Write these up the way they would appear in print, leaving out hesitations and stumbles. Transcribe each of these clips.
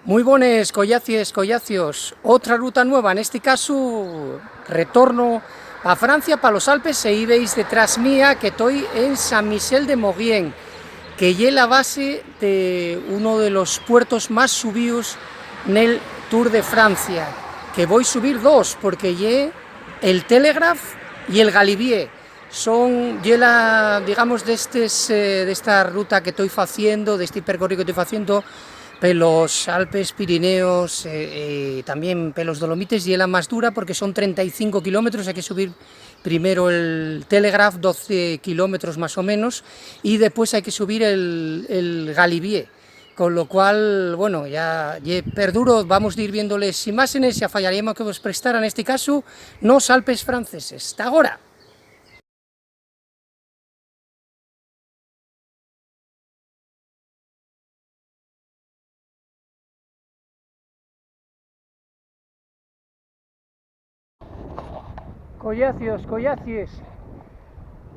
Muy buenas, collacies, collacios. Otra ruta nueva, en este caso retorno a Francia, para los Alpes, y veis detrás mía que estoy en Saint-Michel-de-Maurienne, que es la base de uno de los puertos más subidos en el Tour de Francia, que voy a subir dos, porque es el Telegraph y el Galibier. Son, digamos, de esta ruta que estoy haciendo, de este percorrido que estoy haciendo, pelos Alpes, Pirineos, también pelos Dolomites, y la más dura porque son 35 kilómetros, hay que subir primero el Telegraph, 12 kilómetros más o menos, y después hay que subir el Galibier, con lo cual, bueno, ya perduro, vamos a ir viéndoles imágenes, ya fallaríamos que os prestara en este caso, los Alpes franceses. ¡Hasta ahora! Collacios, collacies,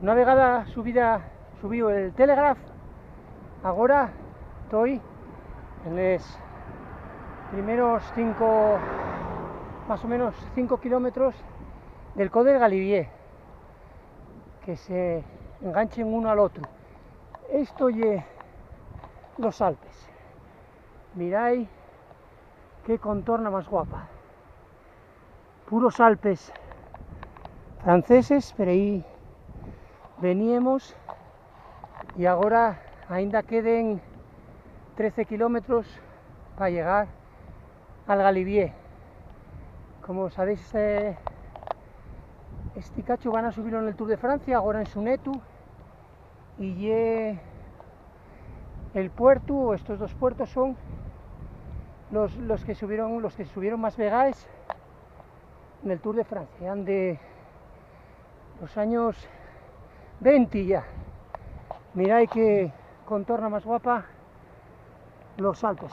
una vegada subió el Telegraph, ahora estoy en los primeros 5, más o menos 5 kilómetros del Col del Galibier, que se enganchen uno al otro. Esto es los Alpes. Miráis qué contorna más guapa. Puros Alpes franceses, pero ahí veníamos, y ahora ainda queden 13 kilómetros para llegar al Galibier. Como sabéis, este cacho van a subirlo en el Tour de Francia, ahora en Sunetu, y el puerto, estos dos puertos son los que subieron más vegades en el Tour de Francia, de los años 20 ya. Mirad que contorna más guapa los Alpes.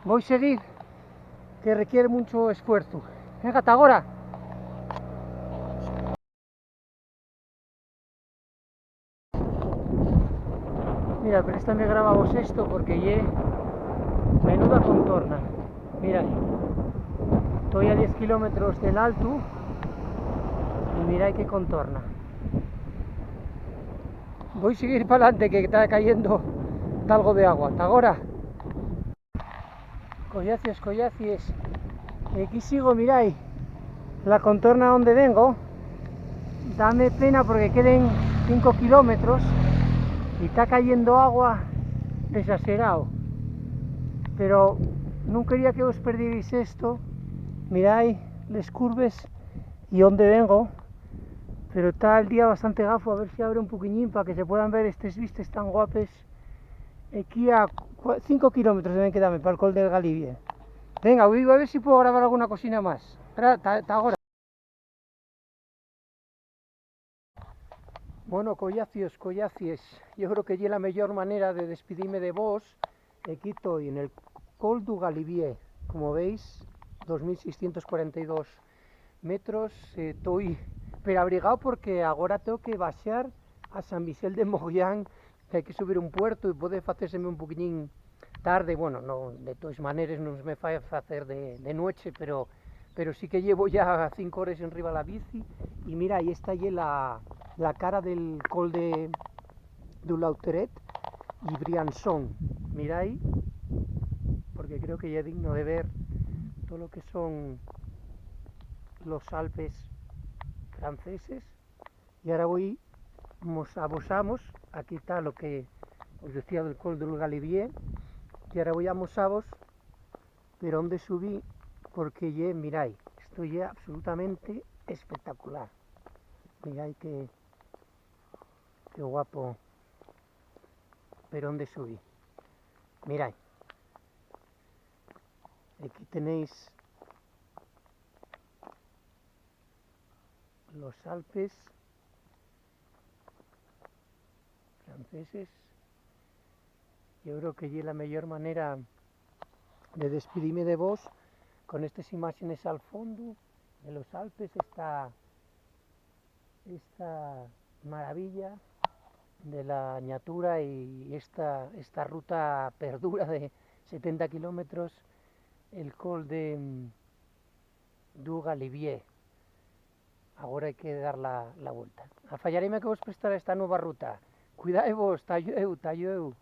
Voy a seguir, que requiere mucho esfuerzo. Venga, hasta ahora. Mira, pero esta me grabamos esto porque menuda contorna. Mirad, estoy a 10 kilómetros del alto y mirad qué contorna. Voy a seguir para adelante, que está cayendo algo de agua. Hasta ahora. Collacies, collacies. Aquí sigo, miráis la contorna donde vengo. Dame pena porque queden 5 kilómetros y está cayendo agua desacerado. Pero no quería que os perdierais esto. Miráis las curvas y donde vengo. Pero está el día bastante gafo, a ver si abre un poquillín para que se puedan ver estas vistas tan guapes. Aquí a 5 kilómetros deben quedarme para el Col del Galibier. Venga, voy a ver si puedo grabar alguna cocina más. Hasta ahora. Bueno, collacios, collacies, yo creo que es la mejor manera de despedirme de vos. Aquí estoy en el Col du Galibier, como veis, 2642 metros. Estoy abrigado porque ahora tengo que bajar a Saint-Michel-de-Maurienne, que hay que subir un puerto y puede hacérseme un poquillín tarde. Bueno, no, de todas maneras no me falla hacer de noche, pero sí que llevo ya 5 horas en riba la bici. Y mira, ahí está ya la cara del Col du Lauteret y Briançon. Mira ahí, porque creo que ya es digno de ver todo lo que son los Alpes franceses. Y ahora abusamos, aquí está lo que os decía del Col del Galibier, y ahora voy a Mosavos, pero donde subí, porque ya, miráis, esto ya absolutamente espectacular. Miráis qué guapo, pero donde subí. Miráis, aquí tenéis los Alpes franceses. Yo creo que es la mejor manera de despedirme de vos, con estas imágenes al fondo de los Alpes, esta maravilla de la natura, y esta ruta perdura de 70 kilómetros el col de du Galibier. Ahora hay que dar la vuelta. A fallareme que vos prestar esta nueva ruta. Cuidaos, tallueu, tallueu.